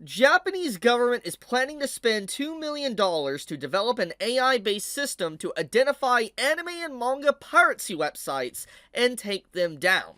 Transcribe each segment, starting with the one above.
Japanese government is planning to spend $2 million to develop an AI-based system to identify anime and manga piracy websites and take them down.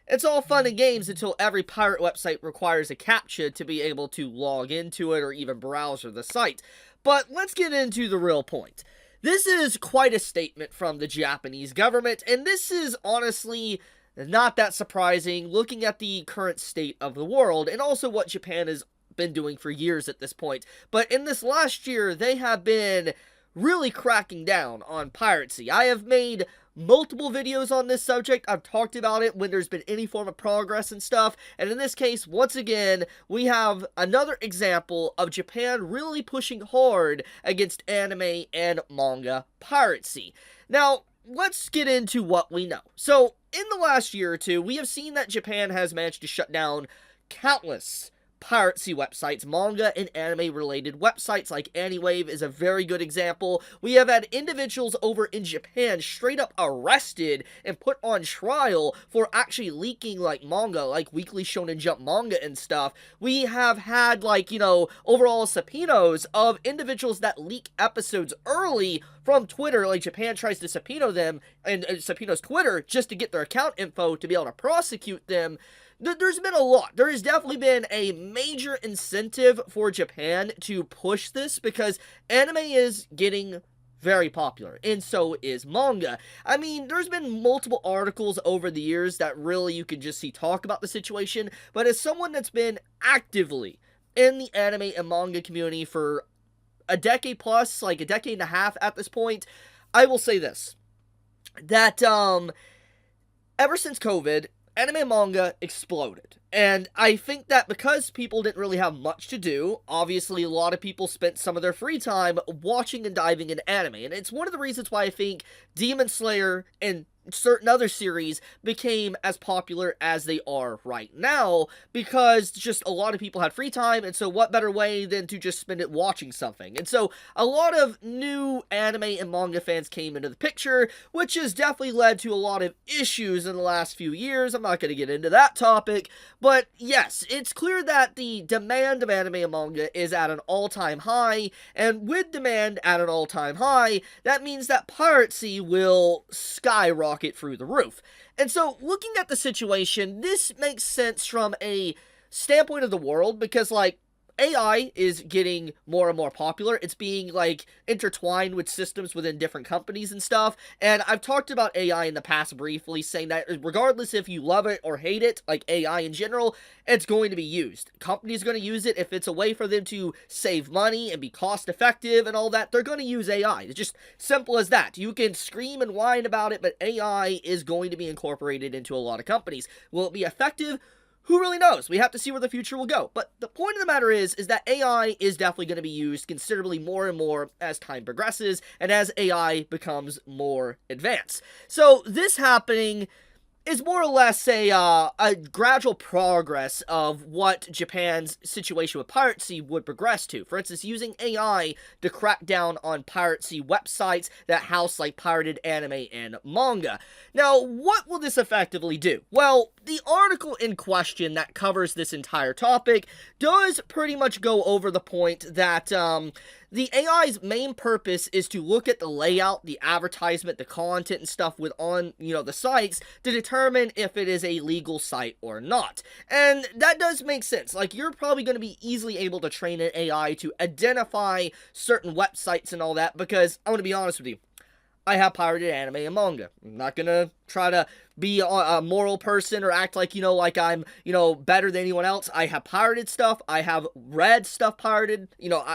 It's all fun and games until every pirate website requires a CAPTCHA to be able to log into it or even browse the site. But let's get into the real point. This is quite a statement from the Japanese government, and this is honestly not that surprising looking at the current state of the world and also what Japan has been doing for years at this point. But in this last year, they have been really cracking down on piracy. I have made multiple videos on this subject. I've talked about it when there's been any form of progress and stuff. And in this case, once again, we have another example of Japan really pushing hard against anime and manga piracy. Now, let's get into what we know. So, in the last year or two, we have seen that Japan has managed to shut down countless piracy websites. Manga and anime related websites like Anywave is a very good example. We have had individuals over in Japan straight up arrested and put on trial for actually leaking like manga, like Weekly Shonen Jump manga and stuff. We have had overall subpoenas of individuals that leak episodes early from Twitter. Like Japan tries to subpoena them and subpoenas Twitter just to get their account info to be able to prosecute them. There's been a lot. There has definitely been a major incentive for Japan to push this because anime is getting very popular, and so is manga. I mean, there's been multiple articles over the years that really you can just see talk about the situation, but as someone that's been actively in the anime and manga community for a decade plus, like a decade and a half at this point, I will say this, that ever since COVID, anime and manga exploded. And I think that because people didn't really have much to do, obviously a lot of people spent some of their free time watching and diving into anime. And it's one of the reasons why I think Demon Slayer and certain other series became as popular as they are right now, because just a lot of people had free time, and so what better way than to just spend it watching something. And so a lot of new anime and manga fans came into the picture, which has definitely led to a lot of issues in the last few years. I'm not going to get into that topic, but yes, it's clear that the demand of anime and manga is at an all-time high, and with demand at an all-time high, that means that piracy will skyrocket through the roof. And so, looking at the situation, this makes sense from a standpoint of the world, because, AI is getting more and more popular. It's being, intertwined with systems within different companies and stuff. And I've talked about AI in the past briefly, saying that regardless if you love it or hate it, like AI in general, it's going to be used. Companies are going to use it if it's a way for them to save money and be cost effective and all that. They're going to use AI. It's just simple as that. You can scream and whine about it, but AI is going to be incorporated into a lot of companies. Will it be effective? Who really knows? We have to see where the future will go. But the point of the matter is that AI is definitely going to be used considerably more and more as time progresses and as AI becomes more advanced. So this happening is more or less a gradual progress of what Japan's situation with piracy would progress to. For instance, using AI to crack down on piracy websites that house pirated anime and manga. Now, what will this effectively do? Well, the article in question that covers this entire topic does pretty much go over the point that the AI's main purpose is to look at the layout, the advertisement, the content and stuff on the sites to determine if it is a legal site or not. And that does make sense. You're probably going to be easily able to train an AI to identify certain websites and all that, because I'm going to be honest with you, I have pirated anime and manga. I'm not gonna try to be a moral person or act like I'm, better than anyone else. I have pirated stuff. I have read stuff pirated.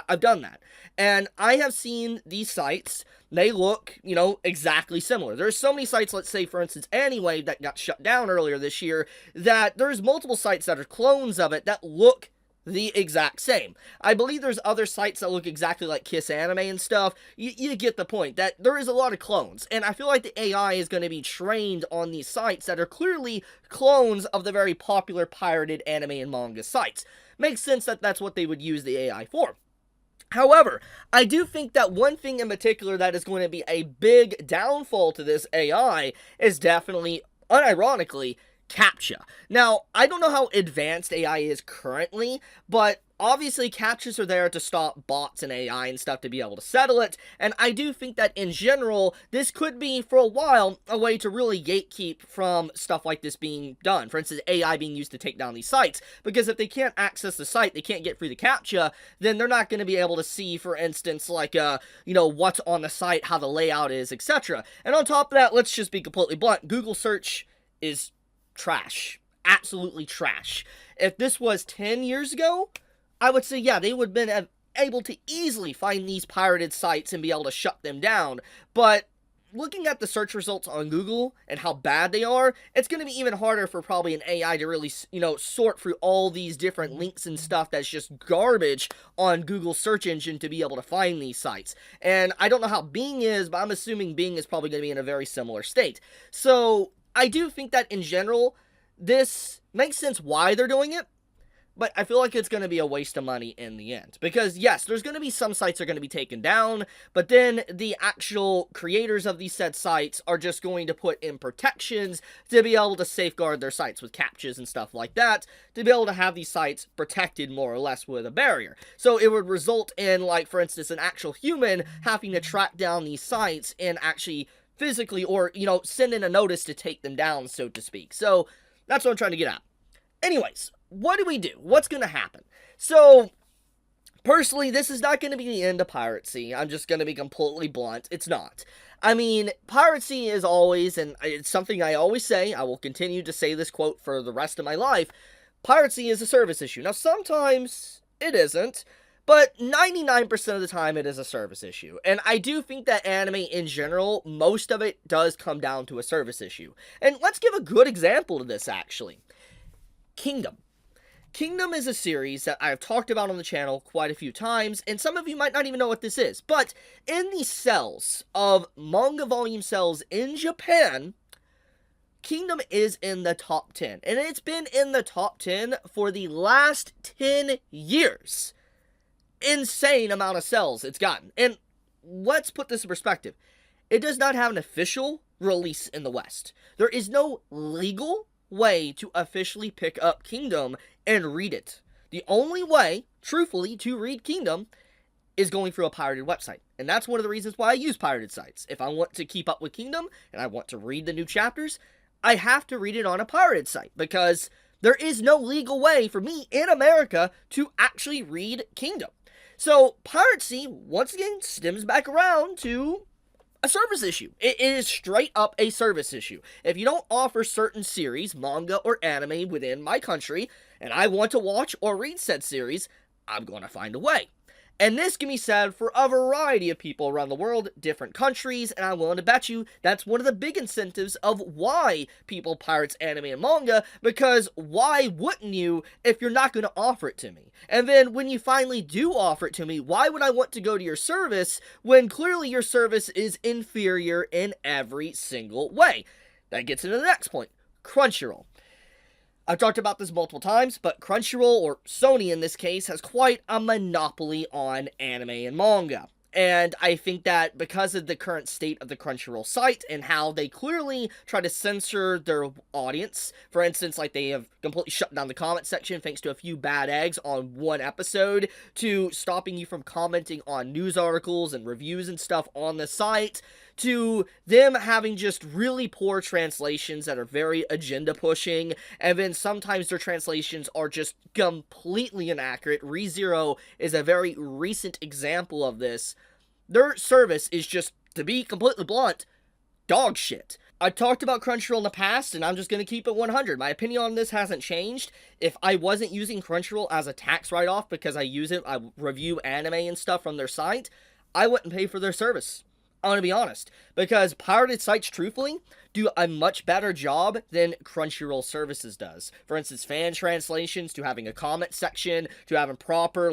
I've done that. And I have seen these sites. They look, exactly similar. There's so many sites, let's say, for instance, Anywave that got shut down earlier this year, that there's multiple sites that are clones of it that look the exact same. I believe there's other sites that look exactly like Kiss Anime and stuff. You get the point, that there is a lot of clones, and I feel like the AI is going to be trained on these sites that are clearly clones of the very popular pirated anime and manga sites. Makes sense that that's what they would use the AI for. However, I do think that one thing in particular that is going to be a big downfall to this AI is definitely, unironically, CAPTCHA. Now, I don't know how advanced AI is currently, but obviously CAPTCHAs are there to stop bots and AI and stuff to be able to settle it, and I do think that in general, this could be, for a while, a way to really gatekeep from stuff like this being done. For instance, AI being used to take down these sites, because if they can't access the site, they can't get through the CAPTCHA, then they're not going to be able to see, for instance, like, what's on the site, how the layout is, etc. And on top of that, let's just be completely blunt, Google search is trash. Absolutely trash. If this was 10 years ago, I would say, yeah, they would have been able to easily find these pirated sites and be able to shut them down. But looking at the search results on Google and how bad they are, it's going to be even harder for probably an AI to really, sort through all these different links and stuff that's just garbage on Google's search engine to be able to find these sites. And I don't know how Bing is, but I'm assuming Bing is probably going to be in a very similar state. So I do think that in general, this makes sense why they're doing it, but I feel like it's going to be a waste of money in the end. Because yes, there's going to be some sites that are going to be taken down, but then the actual creators of these said sites are just going to put in protections to be able to safeguard their sites with CAPTCHAs and stuff like that, to be able to have these sites protected more or less with a barrier. So it would result in, like, for instance, an actual human having to track down these sites and actually physically, or, send in a notice to take them down, so to speak. So that's what I'm trying to get at. Anyways, what do we do? What's going to happen? So, personally, this is not going to be the end of piracy. I'm just going to be completely blunt. It's not. I mean, piracy is always, and it's something I always say, I will continue to say this quote for the rest of my life, piracy is a service issue. Now, sometimes it isn't, but 99% of the time it is a service issue. And I do think that anime in general, most of it does come down to a service issue. And let's give a good example of this, actually. Kingdom. Kingdom is a series that I've talked about on the channel quite a few times, and some of you might not even know what this is. But in the sales of manga volume sales in Japan, Kingdom is in the top 10. And it's been in the top 10 for the last 10 years. Insane amount of sales it's gotten. And let's put this in perspective. It does not have an official release in the West. There is no legal way to officially pick up Kingdom and read it. The only way, truthfully, to read Kingdom is going through a pirated website. And that's one of the reasons why I use pirated sites. If I want to keep up with Kingdom and I want to read the new chapters, I have to read it on a pirated site, because there is no legal way for me in America to actually read Kingdom. So, piracy, once again, stems back around to a service issue. It is straight up a service issue. If you don't offer certain series, manga or anime within my country, and I want to watch or read said series, I'm going to find a way. And this can be said for a variety of people around the world, different countries, and I'm willing to bet you that's one of the big incentives of why people pirates anime and manga, because why wouldn't you if you're not going to offer it to me? And then when you finally do offer it to me, why would I want to go to your service when clearly your service is inferior in every single way? That gets into the next point, Crunchyroll. I've talked about this multiple times, but Crunchyroll, or Sony in this case, has quite a monopoly on anime and manga. And I think that because of the current state of the Crunchyroll site and how they clearly try to censor their audience, for instance, like they have completely shut down the comment section thanks to a few bad eggs on one episode, to stopping you from commenting on news articles and reviews and stuff on the site, to them having just really poor translations that are very agenda pushing, and then sometimes their translations are just completely inaccurate. ReZero is a very recent example of this. Their service is just, to be completely blunt, dog shit. I talked about Crunchyroll in the past, and I'm just going to keep it 100. My opinion on this hasn't changed. If I wasn't using Crunchyroll as a tax write-off because I review anime and stuff from their site, I wouldn't pay for their service. I'm gonna be honest, because pirated sites, truthfully, do a much better job than Crunchyroll services does. For instance, fan translations, to having a comment section, to having proper,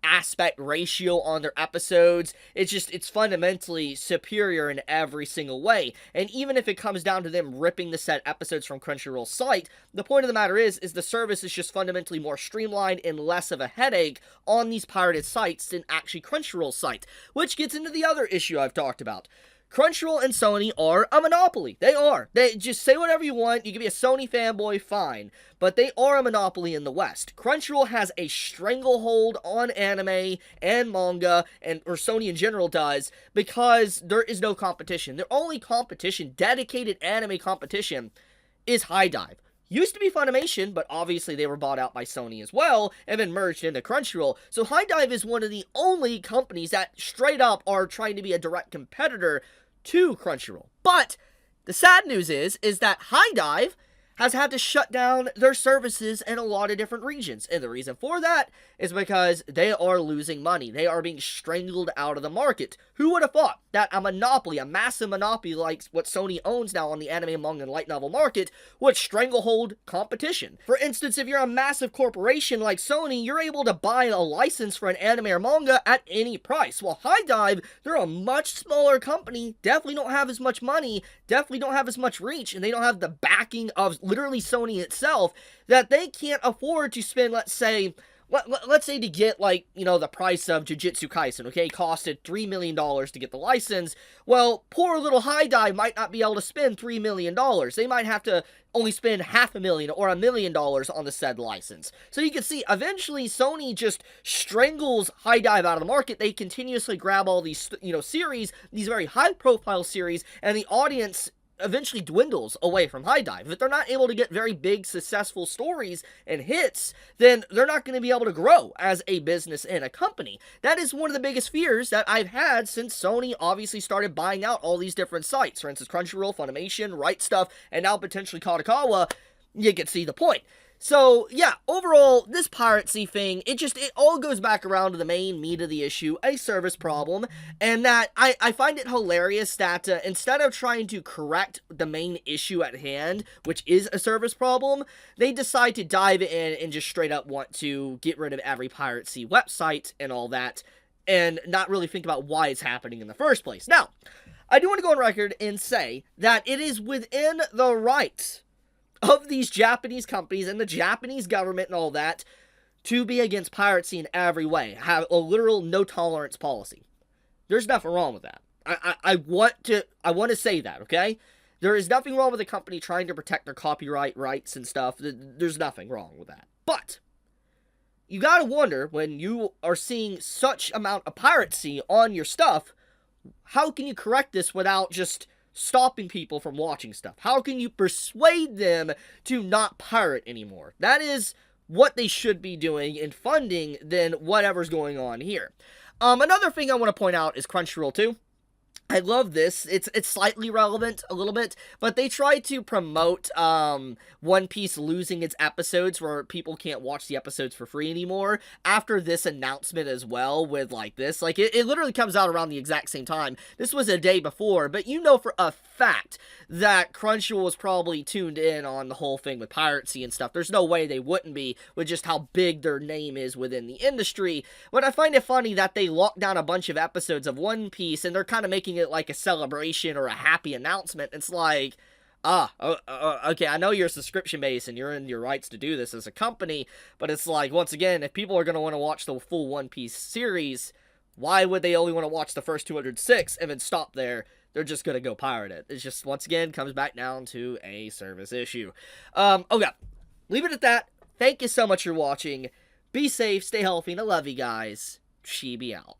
aspect ratio on their episodes. It's fundamentally superior in every single way. And even if it comes down to them ripping the set episodes from Crunchyroll's site, the point of the matter is the service is just fundamentally more streamlined and less of a headache on these pirated sites than actually Crunchyroll's site. Which gets into the other issue I've talked about. Crunchyroll and Sony are a monopoly. They are. They just say whatever you want. You can be a Sony fanboy, fine. But they are a monopoly in the West. Crunchyroll has a stranglehold on anime and manga, or Sony in general does, because there is no competition. Their only competition, dedicated anime competition, is High Dive. Used to be Funimation, but obviously they were bought out by Sony as well, and then merged into Crunchyroll. So High Dive is one of the only companies that straight up are trying to be a direct competitor to Crunchyroll. But the sad news is that High Dive has had to shut down their services in a lot of different regions. And the reason for that is because they are losing money. They are being strangled out of the market. Who would have thought that a monopoly, a massive monopoly like what Sony owns now on the anime, manga, and light novel market, would stranglehold competition? For instance, if you're a massive corporation like Sony, you're able to buy a license for an anime or manga at any price. While High Dive, they're a much smaller company, definitely don't have as much money, definitely don't have as much reach, and they don't have the backing of literally Sony itself, that they can't afford to spend, let's say to get, like, you know, the price of Jujutsu Kaisen, okay, costed $3 million to get the license. Well, poor little High Dive might not be able to spend $3 million. They might have to only spend $500,000 or $1 million on the said license. So you can see, eventually, Sony just strangles High Dive out of the market. They continuously grab all these, you know, series, these very high-profile series, and the audience eventually dwindles away from High Dive. If they're not able to get very big, successful stories and hits, then they're not going to be able to grow as a business and a company. That is one of the biggest fears that I've had since Sony obviously started buying out all these different sites. For instance, Crunchyroll, Funimation, Right Stuff, and now potentially Kadokawa. You can see the point. So, yeah, overall, this piracy thing, it all goes back around to the main meat of the issue, a service problem, and that I find it hilarious that instead of trying to correct the main issue at hand, which is a service problem, they decide to dive in and just straight up want to get rid of every piracy website and all that, and not really think about why it's happening in the first place. Now, I do want to go on record and say that it is within the right of these Japanese companies and the Japanese government and all that to be against piracy in every way, have a literal no tolerance policy. There's nothing wrong with that. I want to say that, okay? There is nothing wrong with a company trying to protect their copyright rights and stuff. There's nothing wrong with that. But you gotta wonder, when you are seeing such amount of piracy on your stuff, how can you correct this without just stopping people from watching stuff? How can you persuade them to not pirate anymore? That is what they should be doing in funding than whatever's going on here. Another thing I want to point out is Crunchyroll too. I love this. It's slightly relevant a little bit, but they try to promote One Piece losing its episodes where people can't watch the episodes for free anymore after this announcement as well with like this. Like it literally comes out around the exact same time. This was a day before, but you know for a fact that Crunchyroll was probably tuned in on the whole thing with piracy and stuff. There's no way they wouldn't be with just how big their name is within the industry. But I find it funny that they locked down a bunch of episodes of One Piece and they're kind of making it like a celebration or a happy announcement. It's like, okay, I know you're a subscription base and you're in your rights to do this as a company, but it's like, once again, if people are going to want to watch the full One Piece series, why would they only want to watch the first 206 and then stop there? They're just going to go pirate it. It's just, once again, comes back down to a service issue. Okay, leave it at that. Thank you so much for watching. Be safe, stay healthy, and I love you guys. Chibi out.